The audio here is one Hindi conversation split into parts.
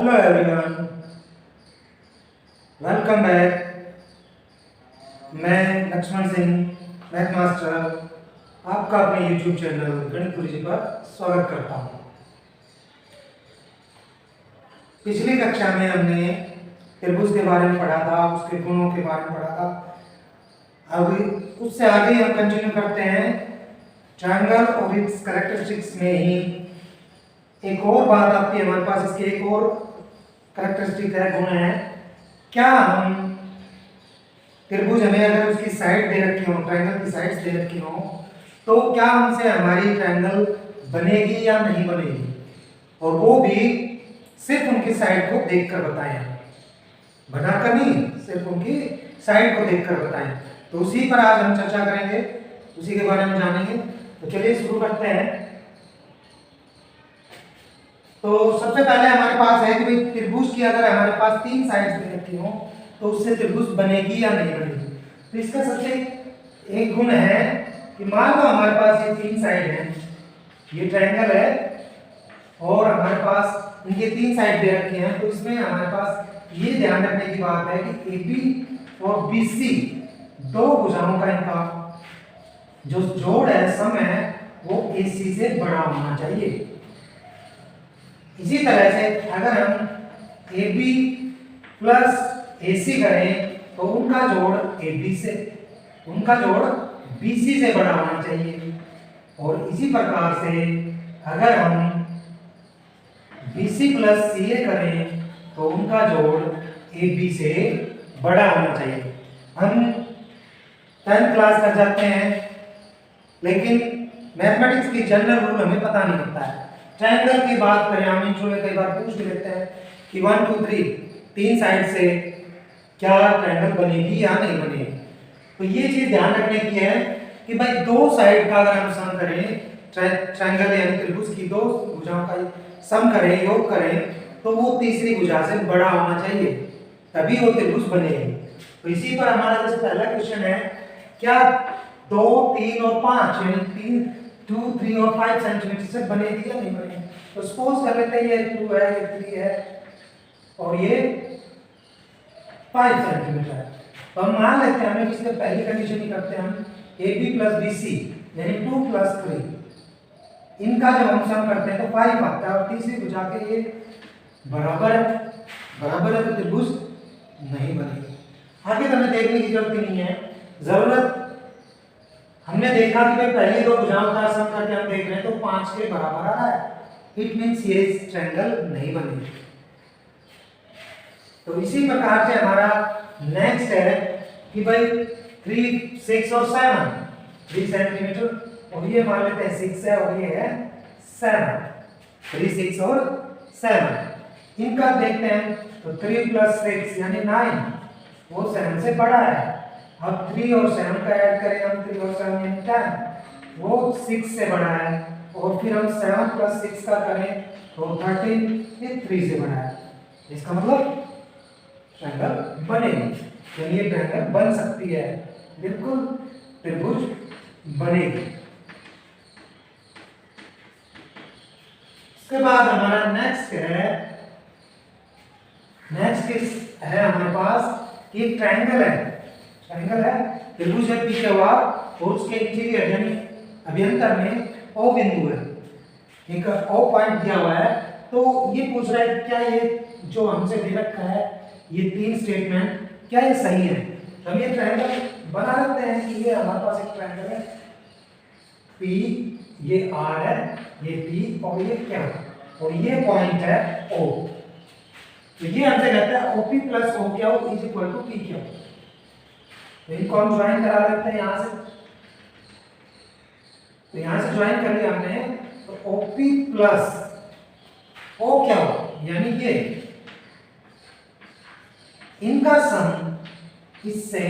Hello everyone, welcome back. मैं लक्ष्मण सिंह, मैथ मास्टर, आपका अपने यूट्यूब चैनल गणित गुरुजी पर स्वागत करता हूँ। पिछली कक्षा में हमने त्रिभुज के बारे में पढ़ा था, उसके गुणों के बारे में पढ़ा था। अब उससे आगे हम कंटिन्यू करते हैं। ट्रायंगल और इट्स कैरेक्टरिस्टिक्स में ही एक और बात आती है हमारे पास। इसके एक और कैरेक्टरिस्टिक है, गुण है। क्या हम त्रिभुज हमें अगर उसकी साइड दे रखी हो, ट्रायंगल की साइड्स दे रखी हो, तो क्या हमसे हमारी ट्रायंगल बनेगी या नहीं बनेगी, और वो भी सिर्फ उनकी साइड को देखकर बताएं, बनाकर नहीं, सिर्फ उनकी साइड को देखकर बताएं। तो उसी पर आज हम चर्चा करेंगे, उसी के बारे में जानेंगे। तो चलिए शुरू करते हैं। तो सबसे पहले हमारे पास है कि भाई त्रिभुज की अगर हमारे पास तीन साइड्स दे रखी हो तो उससे त्रिभुज बनेगी या नहीं बनेगी। तो इसका सबसे एक गुण है कि मान लो हमारे पास ये तीन साइड है, ये ट्रायंगल है और हमारे पास इनके तीन साइड दे रखे हैं। तो इसमें हमारे पास ये ध्यान रखने की बात है कि AB और BC दो भुजाओं का इनका जो जोड़ है, सम है, वो AC से बड़ा होना चाहिए। इसी तरह से अगर हम AB प्लस AC करें तो उनका जोड़ BC से बड़ा होना चाहिए। और इसी प्रकार से अगर हम BC प्लस CA करें तो उनका जोड़ AB से बड़ा होना चाहिए। हम 10th क्लास कर जाते हैं, लेकिन मैथमेटिक्स की जनरल रूल हमें पता नहीं होता है। ट्रायंगल की बात करें, हम इंट्रो में कई बार पूछ भी लेते हैं कि 1 2 3 तीन साइड से क्या ट्रायंगल बनेगी या नहीं बनेगी। तो ये चीज ध्यान रखने की है कि भाई दो साइड का अगर हम सम करें, ट्रायंगल यानी त्रिभुज की दो भुजाओं का सम करें, योग करें, तो वो तीसरी भुजा से बड़ा होना चाहिए, तभी वो त्रिभुज बनेगी। तो इसी पर हमारा जैसे पहला क्वेश्चन है, क्या 2 3 और 5 यानी 3 2 3 और 5 सेंटीमीटर से बनेगी या नहीं बनेगी। तो सपोज कर लेते हैं ये 2 है, ये 3 है और ये 5 सेंटीमीटर है। तो हम मान लेते हैं, हमें इसके पहली कंडीशन ही करते हैं हम, AB प्लस BC यानी 2 प्लस 3, इनका जब हम सम करते हैं तो 5 आता है और तीसरी भुजा के ये बराबर है, तो त्रिभुज नहीं बनेगी। आगे तो हमें देखने की जरूरत नहीं है। जरूरत हमने देखा कि भाई पहली दो भुजाओं का सम करके हम देख रहे हैं तो 5 के बराबर आ रहा है, इट मींस ये ट्रायंगल नहीं बनेगी। तो इसी प्रकार से हमारा नेक्स्ट है कि भाई 3 6 और 7 3 सेंटीमीटर, और ये मान लेते हैं 6 है और ये है 7, 3 6 और 7, इनका देखते हैं। तो 3 प्लस 6 यानी 9, वो 7 से बड़ा है। अब 3 और 7 का ऐड करें हम, 3 और 7 यानी 10, वो 6 से बड़ा है। और फिर हम 7 प्लस 6 का करें तो 13, ये 3 से बड़ा है। इसका मतलब ट्रायंगल बनेगी, यानी ये ट्रायंगल बन सकती है, बिल्कुल त्रिभुज बनेगी। इसके बाद हमारा नेक्स्ट है हमारे पास एक ट्रायंगल है, त्रिभुज है पी के बाद, और उसके इंटीरियर यानी अभ्यंतर में O बिंदु है, एक O पॉइंट दिया हुआ है। तो ये पूछ रहा है क्या ये जो हमसे दे रखा है, ये तीन स्टेटमेंट क्या ये सही है। तो हम ये ट्रायंगल बना लेते हैं कि ये हमारे पास एक ट्रायंगल है P, ये R है, ये P और ये क्या, और ये पॉइंट है O। तो ये हमसे कहता है OP प्लस O क्या हो इज इक्वल टू P क्या हो। तो इनको हम ज्वाइन करा लेते हैं यहां से। तो यहां से ज्वाइन कर लिया हमने, तो OP प्लस O क्या हो यानी ये, इनका सम इससे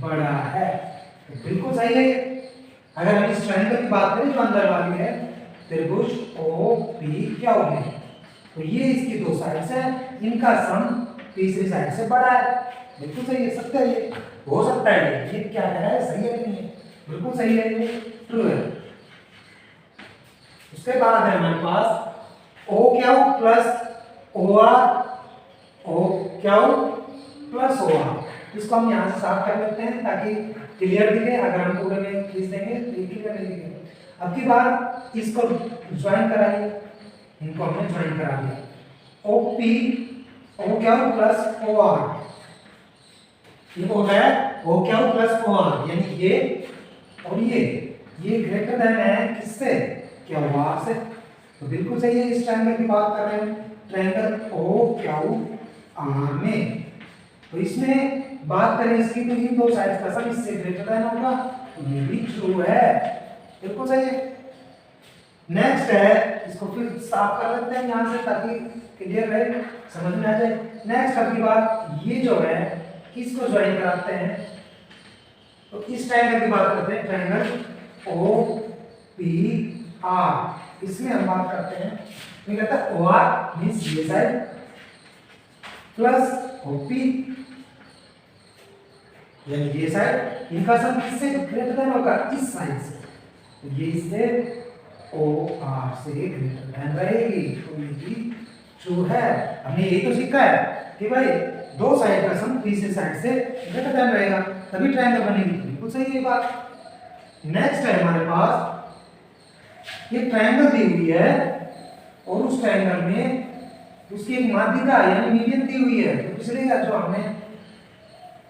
बड़ा है। तो बिल्कुल सही है। अगर हम इस ट्रायंगल की बात करें जो अंदर वाली है, त्रिभुज OP क्या हो गया, तो ये इसकी दो साइड्स है, इनका सम तीसरी साइड से बड़ा है। बिल्कुल सही है, सत्य है, ये हो सकता है, ये क्या है, सही है नहीं है, बिल्कुल सही है, ये ट्रू है। उसके बाद है हमारे पास O क्या हो plus O R O Q plus O R. इसको हम यहाँ से साफ कर लेते हैं ताकि क्लियर दिखे। अगर हम पूरे में खींच देंगे तो ये क्लियर नहीं दिखेगा। अब की बार इसको ज्वाइन कराइए, इनको हमने ज्वाइन करा दिया। O P O Q plus O R, ये हो गया O Q plus O R, यानी ये और ये ग्रेटर देन है किससे, क्यू आर से। तो बिल्कुल सही है, इस ट्रायंगल की बात कर रहे हैं, ट्रायंगल ओ क्यू आर में। तो इसमें बात करें इसकी तो इन दो साइड्स का सम इससे ग्रेटर देन होगा, तो ये भी ट्रू है, बिल्कुल सही है। नेक्स्ट है, इसको फिर साफ कर लेते हैं यहाँ से ताकि क्लियर रहे, समझ में आ जाए। नेक्स्ट अगली बात, ये जो है किसको ज्वाइन कराते हैं, तो इस ट्रायंगल की बात करते हैं, ट्रायंगल ओ पी आर। इसमें हम बात करते हैं, ये कहता है ओ आर मींस ये साइड प्लस ओ पी, यानी ये साइड, इनका सम किससे ग्रेटर देन होगा, इस साइड से, तो ये इससे ओ आर से ग्रेटर देन रहेगी, तो ये भी ट्रू है। हमने यही तो सीखा है कि भाई दो साइड का सम तीसरे साइड से ग्रेटर देन रहेगा, तभी ट्रायंगल बनेगी। बिल्कुल सही है ये बात। नेक्स्ट है हमारे पास, ये ट्रायंगल दी हुई है और उस ट्रायंगल में उसकी एक माध्यिका यानी मीडियन दी हुई है। तो पिछले जो हमने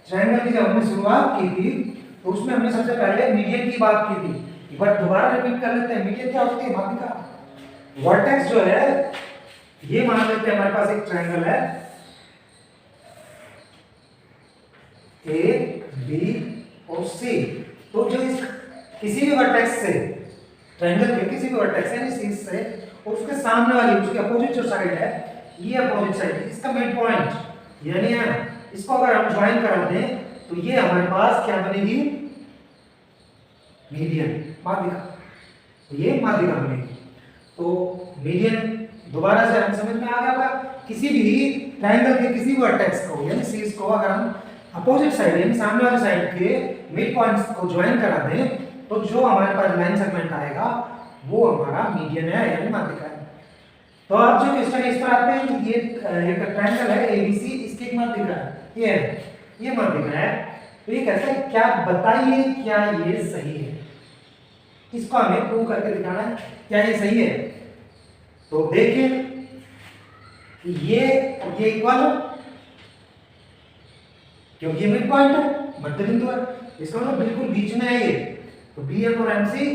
ट्रायंगल की जब हमने शुरुआत की थी तो उसमें हमने सबसे पहले मीडियन की बात की थी। एक बार दोबारा रिपीट कर लेते हैं, मीडियन क्या होती है, माध्यिका। वर्टेक्स जो है ये मान लेते हैं हमारे पास एक ट्रायंगल है ए बी और सी, तो जो इस किसी भी वर्टेक्स से, ट्रायंगल के किसी भी वर्टेक्स यानी सी से और उसके सामने वाली उसके अपोजिट जो साइड है, ये अपोजिट साइड है, इसका मिड पॉइंट यानी है, इसको अगर हम ज्वाइन करा दें तो ये हमारे पास क्या बनेगी, मीडियन, माध्यिका। तो ये माध्यिका बनेगी। तो मीडियन दोबारा से हम समझ में आ गया होगा, किसी भी ट्रायंगल के किसी भी वर्टेक्स को यानी सीज को अगर हम अपोजिट साइड यानी सामने वाले साइड के मिड पॉइंट्स को ज्वाइन करा दें तो जो हमारे पास लाइन सेगमेंट आएगा वो हमारा मीडियन है यानी माध्यिका है। तो अब जो क्वेश्चन इस पर आते हैं, ये एक ट्रायंगल है एबीसी, इसकी एक माध्यिका है, ये माध्यिका है। तो ये कहता है क्या बताइए क्या ये सही है, इसको हमें प्रूव करके दिखाना है क्या ये सही है। तो देखिए ये इक्वल, क्योंकि ये मिड पॉइंट है, मध्य बिंदु है, इसका मतलब बिल्कुल बीच में है ये, तो बी एम और एम सी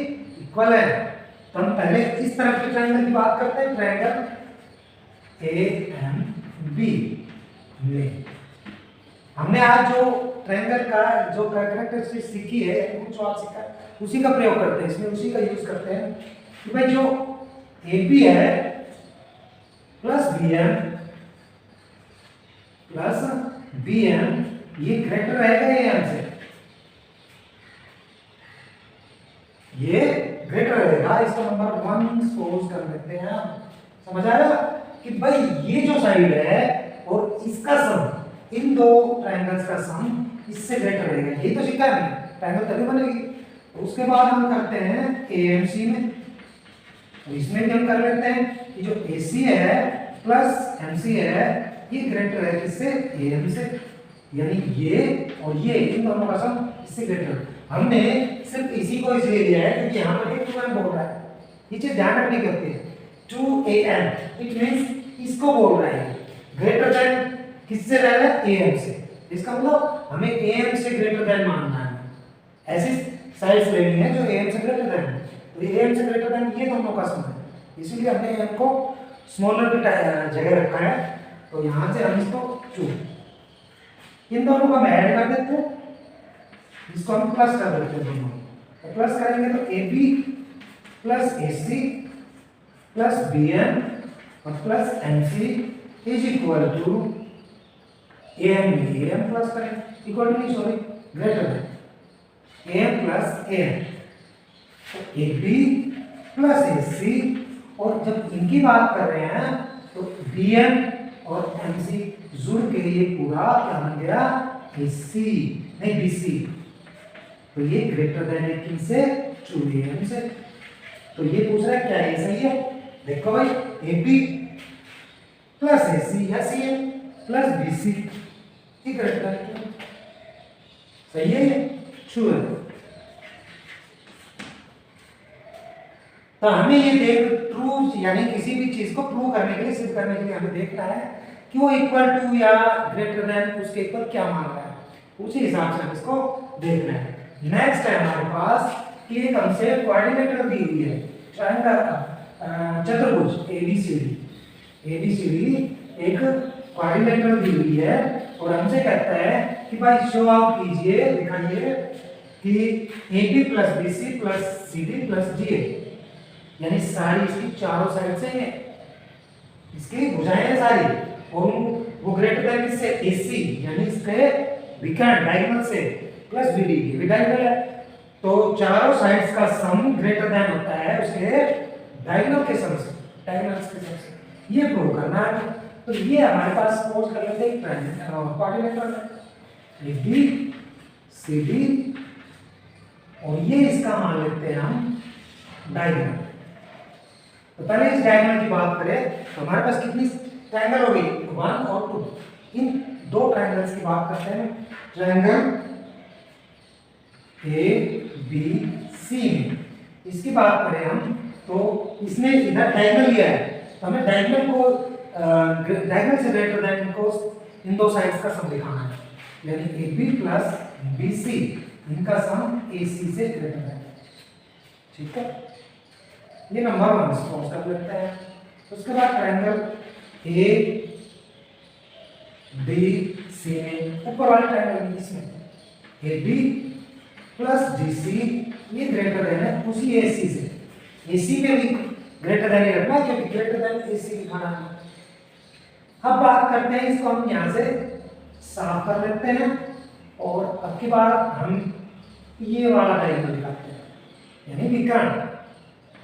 इक्वल है। तो हम पहले इस तरफ के ट्रायंगल की बात करते हैं, ट्रायंगल ए एम बी में। हमने आज जो ट्रायंगल का जो कैरेक्टरिस्टिक सीखी है, कुछ और सीखा है, उसी का प्रयोग करते हैं इसमें, उसी का यूज करते हैं कि भाई जो ए बी है plus B M plus B M, ये ग्रेटर रहेगा ए एम से, ये ग्रेटर रहेगा, इसको नंबर 1 सपोज कर लेते हैं। समझ आया कि भाई ये जो साइड है और इसका सम, इन दो ट्रायंगल्स का सम इससे ग्रेटर रहेगा, यही तो सीखा है, ट्रायंगल तभी बनेगी। तो उसके बाद हम करते हैं एएमसी में, तो इसमें भी हम कर लेते हैं कि जो एसी है प्लस एमसी है ये ग्रेटर है किससे, एएम से, यानी ये और ये इन दोनों का सम इससे ग्रेटर। हमने सिर्फ इसी को इसलिए लिया है क्योंकि यहाँ पर 2m बोल रहा है, ये चीज ध्यान रखने की होती है। 2am इट मींस इसको बोल रहा है ग्रेटर देन किससे रह रहा है, am से। इसका मतलब हमें am से ग्रेटर देन मानना है, ऐसी साइड्स लेनी है जो am से ग्रेटर देन है। तो ये am से ग्रेटर देन ये दोनों का सम है, इसीलिए हमने am को स्मॉलर की जगह रखा है। तो यहाँ से हम इसको 2 इन दोनों को हम ऐड कर देते हैं, इसको हम प्लस कर देते हैं दोनों, तो प्लस करेंगे तो AB plus AC plus BM और plus MC is equal to AM plus करें, इक्वल टू नहीं sorry greater than AM plus AM, तो AB प्लस AC, और जब इनकी बात कर रहे हैं तो BM और MC जुड़ के ये पूरा क्या बन गया, AC नहीं BC, तो ये ग्रेटर देन है किनसे, 2AM से। तो ये पूछ रहा है क्या ये सही है, देखो भाई AB प्लस AC या CA प्लस BC ये ग्रेटर देन, सही है ये, ट्रू है। तो हमें ये देख ट्रू यानी किसी भी चीज को प्रूव करने के लिए, सिद्ध करने के लिए हमें देखना है कि वो इक्वल टू या ग्रेटर देन उसके इक्वल क्या मान रहा है, उसी हिसाब से हम इसको देखना है। नेक्स्ट है हमारे पास कि एक हमसे कोऑर्डिनेटर दी हुई है, ट्रायंगल चतुर्भुज एबीसीडी एक कोऑर्डिनेटर दी हुई है और हमसे कहता है कि भाई शो आउट कीजिए, दिखाइए कि AB plus BC plus CD plus DA यानी सारी इसकी चारों साइड से इसकी भुजाएं हैं सारी, और वो ग्रेटर देन इससे AC यानी इसके विकर्ण डायगोनल से प्लस BD ये भी डायगोनल है, तो चारों साइड्स का सम ग्रेटर देन होता है उसके डायगोनल के सम से, डायगोनल्स के सम से, ये प्रूव करना है। तो ये हमारे पास सपोज कर लेते हैं कोऑर्डिनेटर है AB CD और ये इसका मान लेते हैं हम डायगोनल। तो पहले इस डायगोनल की बात करें तो हमारे पास कितनी ट्रायंगल हो गई, 1 और 2, इन दो ट्रायंगल्स की बात करते हैं। ट्रायंगल ABC में इसकी बात करें हम तो इसने इधर डायगोनल लिया है, तो हमें डायगोनल को डायगोनल से ग्रेटर देन को इन दो साइड्स का सम दिखाना है, यानी AB प्लस BC इनका सम AC से ग्रेटर देन, ठीक है। ये नंबर 1 सपोज कर लेते हैं। उसके बाद ट्रायंगल ABC में ऊपर वाले ट्रायंगल इसमें AB प्लस DC ये ग्रेटर देन है उसी AC से, AC में भी ग्रेटर देन ही रखना क्योंकि ग्रेटर देन AC दिखाना है। अब बात करते हैं इसको हम यहाँ से साफ कर लेते हैं और अब की बार हम ये वाला ट्रायंगल दिखाते हैं यानी विकर्ण।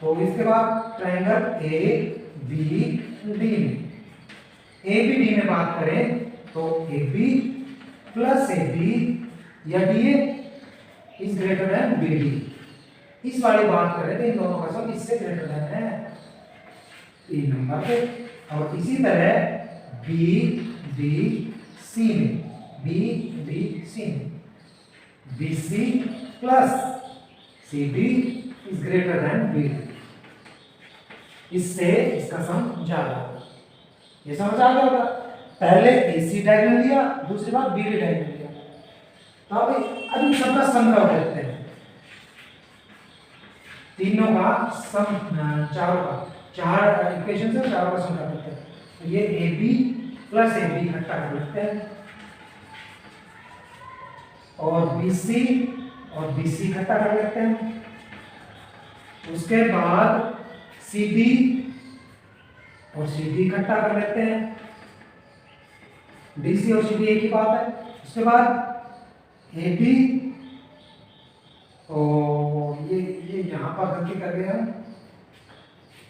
तो इसके बाद ट्रायंगल ABD में ABD में बात करें तो AB प्लस AB या DA is greater than BD, इस वाली बात कर रहे थे, इन दोनों का सम इससे ग्रेटर देन है 3 नंबर पे। और इसी तरह BDC में BC plus CD is greater than BD, इससे इसका सम ज्यादा होगा। ये समझ आ गया होगा, पहले AC डायगोनल लिया, दूसरी बार BD डायगोनल लिया। तो अब इन सबका सम कर देते हैं, तीनों का सम, चारों का, चार इक्वेशन से चारों का सम कर देते हैं। तो ये AB प्लस AB इकट्ठा कर लेते हैं और BC और BC इकट्ठा कर लेते हैं। उसके बाद CD और CD इकट्ठा कर लेते हैं, DC और CD एक ही बात है। उसके बाद AB और ये यहाँ पर गलती कर गए हम,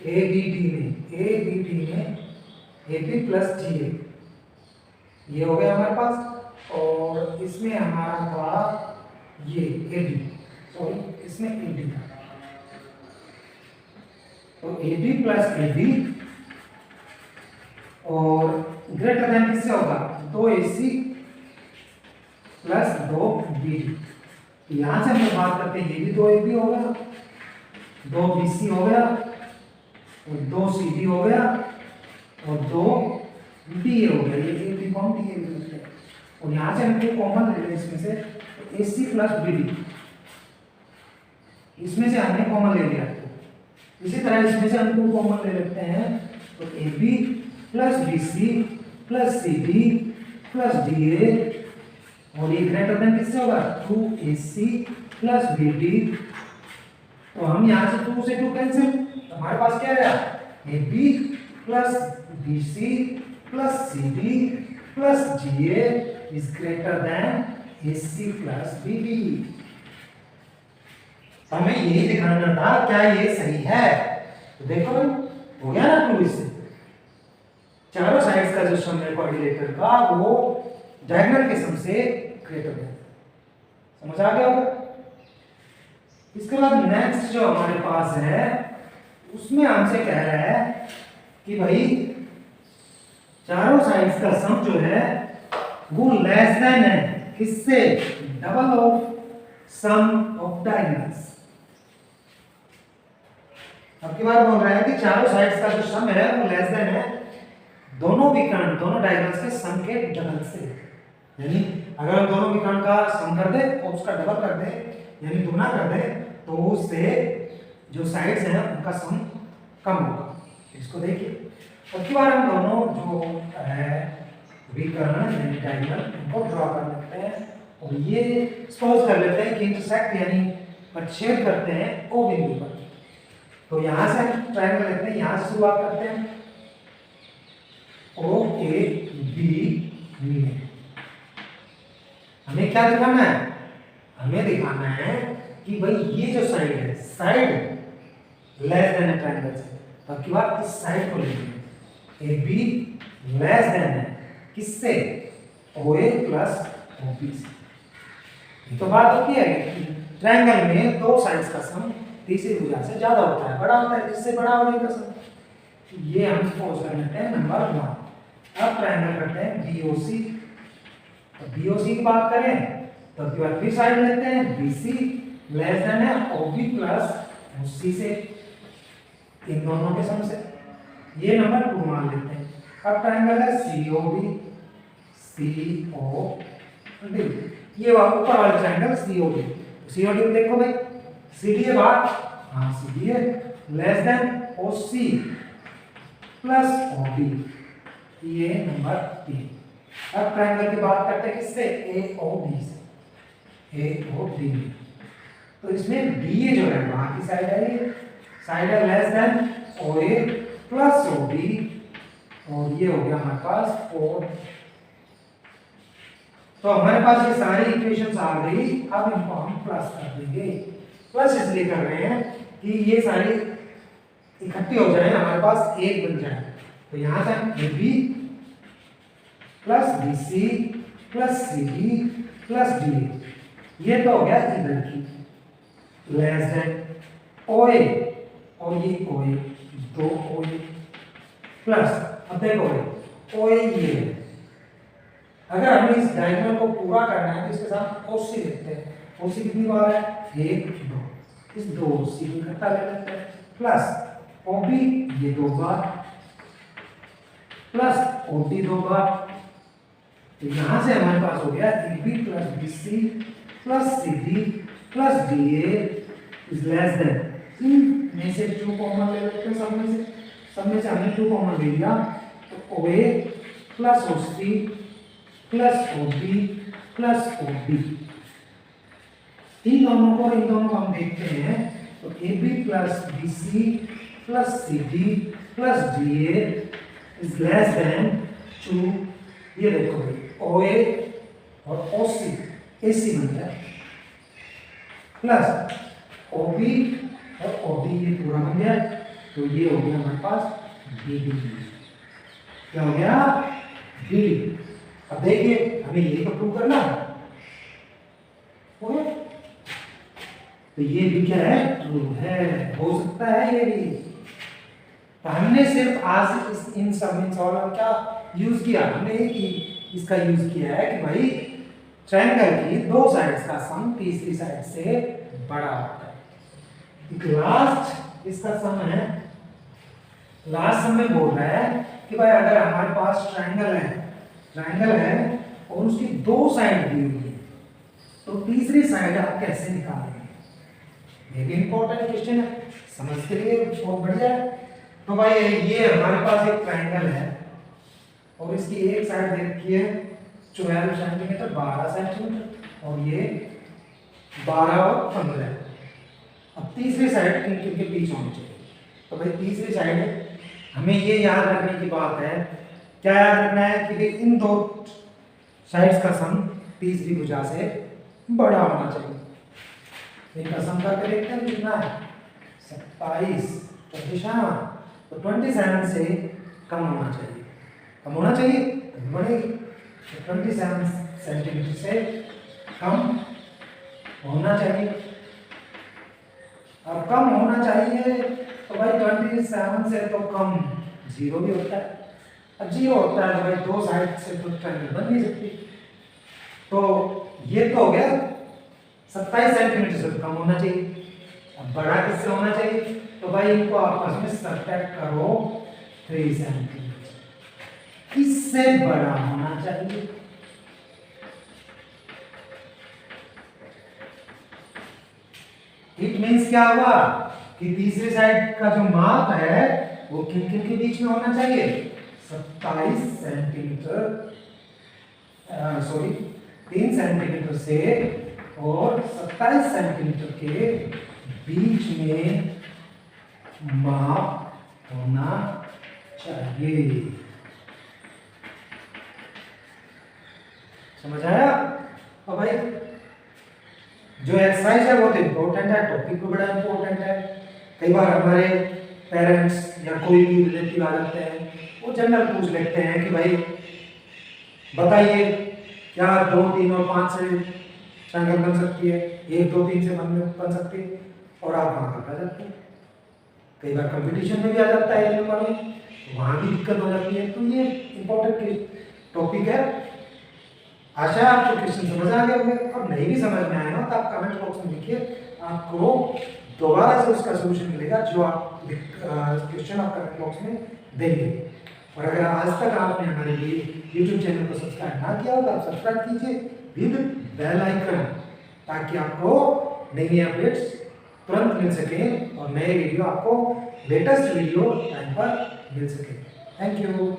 ABD में AB प्लस GA ये हो गया हमारे पास, और इसमें हमारा था ये AD, सॉरी इसमें AD था, तो AB प्लस AB और ग्रेटर देन किससे होगा, 2AC प्लस 2BD। यहां से हम बात करते हैं, ये भी 2AB हो गया, 2BC हो गया और 2CD हो गया और 2DA हो गया, ये AB कौन DA भी होता है। और यहां से हमको कॉमन ले लें इसमें से, तो AC प्लस BD इसमें से हमने कॉमन ले लिया। इसी तरह इसमें से हमको कॉमन ले लेते हैं, तो AB plus BC plus CD plus DA और ये ग्रेटर देन किससे होगा, 2AC प्लस BD। तो हम यहाँ से 2 से 2 कैंसिल, तो हमारे पास क्या आया, AB plus BC plus CD plus GA is greater than AC plus BD। हमें यही दिखाना था, क्या ये सही है। तो देखो हो गया ना प्रूव, इससे चारों साइड्स का जो सम है कोऑर्डिनेटर का वो डायगोनल के सम से ग्रेटर है। समझ आ गया होगा। इसके बाद नेक्स्ट जो हमारे पास है उसमें हमसे कह रहा है कि भाई चारों साइड्स का सम जो है वो लेस देन है किससे, double of sum of diagonals. अब की बार बोल रहा है कि चारों साइड्स का जो सम है वो लेस देन है दोनों विकर्ण, दोनों डायगोनल्स के सम के डबल से। यानी अगर हम दोनों विकर्ण का सम कर दे और उसका डबल कर दे यानी गुना कर दे तो उससे जो साइड्स हैं उनका सम कम होगा। इसको देखिए, अब की बार हम दोनों जो है विकर्ण यानी डायगोनल इनको ड्रॉ कर लेते हैं और ये सपोज कर लेते हैं कि इंटरसेक्ट यानी परिच्छेद करते हैं ओ बिंदु पर। तो यहां से हम ट्रायंगल लेते हैं, यहां से शुरुआत करते हैं ओ ए बी में। हमें क्या दिखाना है, हमें दिखाना है कि भाई ये जो साइड है साइड लेस देन ट्रायंगल से, तो अब की बात इस साइड को लेंगे ए बी लेस देन है किससे, ओ ए प्लस ओ बी से। ये तो बात होती है कि ट्रायंगल में दो साइड्स का सम तीसरी भुजा से ज्यादा होता है, बड़ा होता है, जिससे बड़ा होने का सम। ये हम सपोज कर लेते हैं नंबर 1। अब ट्रायंगल करते हैं बीओसी। तो बीओसी की बात करें तो अब की बात फिर साइड लेते हैं बीसी लेस देन है ओबी प्लस ओसी से, इन दोनों के सम से। ये नंबर 2 मान लेते हैं। अब ट्रायंगल है सीओडी, सीओडी, ये ऊपर वाला ट्रायंगल सीओडी। सीओडी को देखो भाई, सीडी है बात, हाँ सीडी है, लेस देन ओसी प्लस ओडी, ये नंबर 3। अब ट्रायंगल की बात करते हैं किससे, एओडी से, एओडी। तो इसमें बीए जो है वहां की साइड है, ये साइड है लेस देन ओए प्लस ओडी, और ये हो गया हमारे पास 4। तो हमारे पास ये सारी इक्वेशंस आ गई। अब इनको हम प्लस कर देंगे। प्लस इसलिए कर रहे हैं कि ये सारी इकट्ठी हो जाए, हमारे पास एक बन जाए। तो यहां से हम A B plus B C plus C D plus D, ये तो हो गया इधर की लेस देन ओए, और ये ओए, दो ओए प्लस, अब देखो भाई ओए ये है, अगर हमें इस डायगोनल को पूरा करना है तो इसके साथ ओसी लिखते हैं। ओसी कितनी बार है, 1 2, इस 2 ओसी को इकट्ठा ले लेते हैं प्लस ओबी ये 2 बार प्लस ओडी 2 बार। तो यहां से हमारे पास हो गया AB plus BC plus CD plus DA is less than, में से 2 कॉमन ले लेते हैं, सब में से हमने 2 कॉमन ले लिया, तो OA plus OC plus OB plus OD। इन दोनों को हम देखते हैं, तो AB plus BC plus CD plus DA is less than 2। ये देखो भाई OA और OC AC बन गया प्लस OB और OD ये पूरा बन गया, तो ये हो गया हमारे पास BD। क्या हो गया, BD। अब देखिए हमें ये तो प्रूव करना है, तो ये भी क्या है, ट्रू है, हो सकता है ये भी। तो हमने सिर्फ आज इन सवालों क्या यूज किया, हमने एक इसका यूज किया है कि भाई ट्रायंगल की दो साइड्स का सम तीसरी साइड से बड़ा होता है। लास्ट इसका सम है, लास्ट सम में बोल रहा है कि भाई अगर हमारे पास ट्रायंगल है और उसकी 2 साइड दी हुई है तो तीसरी साइड आप कैसे निकालेंगे। ये भी इंपॉर्टेंट क्वेश्चन है, समझ के लिए बहुत बढ़िया है। तो भाई ये हमारे पास एक ट्रायंगल है और इसकी एक साइड दे रखी है 12 सेंटीमीटर 12 सेंटीमीटर और ये 12 और 15। अब तीसरी साइड इनके बीच होनी चाहिए, तो भाई तीसरी साइड हमें ये याद रखने की बात है, क्या याद रखना है कि इन 2 साइड्स का सम तीसरी भुजा से बड़ा होना चाहिए। इनका सम करके देखते हैं कितना है, 27 तो 27 से कम होना चाहिए, कम होना चाहिए तो बढ़ेगी, तो 27 सेंटीमीटर से कम होना चाहिए। अब कम होना चाहिए तो भाई 27 से तो कम 0 भी होता है, अब 0 होता है तो भाई दो साइड से तो ट्रायंगल बन नहीं सकती। तो ये तो हो गया 27 सेंटीमीटर से कम होना चाहिए। अब बड़ा किससे होना चाहिए? तो भाई इनको आपस में सब्ट्रैक्ट करो 3 सेंटीमीटर। इससे बड़ा होना चाहिए। इट मींस क्या हुआ कि तीसरी साइड का जो माप है वो किन किन के बीच में होना चाहिए? 27 सेंटीमीटर, सॉरी 3 सेंटीमीटर से और 27 सेंटीमीटर के बीच में माप होना चाहिए। समझ आया? और भाई जो एक्सरसाइज है वो तो इम्पोर्टेंट है, टॉपिक भी बड़ा इम्पोर्टेंट है। कई बार हमारे पेरेंट्स या कोई भी रिलेटिव आ जाते हैं, वो जनरल पूछ लेते हैं कि भाई बताइए क्या 2, 3 और 5 से ट्रायंगल बन सकती है, 1, 2, 3 से बन सकती है, और आप वहाँ पर आ जाते हैं। कई बार कंपटीशन में भी आ जाता है नंबर में, वहाँ भी दिक्कत हो जाती है। तो ये इम्पोर्टेंट टॉपिक है। आशा है आपको क्वेश्चन समझ आ गया होंगे। और नहीं भी समझ में आया हो तो आप कमेंट बॉक्स में लिखिए, आपको दोबारा से उसका सोल्यूशन मिलेगा जो आप क्वेश्चन आप कमेंट बॉक्स में देंगे। और अगर आज तक आपने हमारे लिए यूट्यूब चैनल को सब्सक्राइब ना किया हो तो आप सब्सक्राइब कीजिए विद बेल आइकन, ताकि आपको नई नई अपडेट्स तुरंत मिल सके और नए वीडियो आपको लेटेस्ट वीडियो टाइम पर मिल सके। Thank you.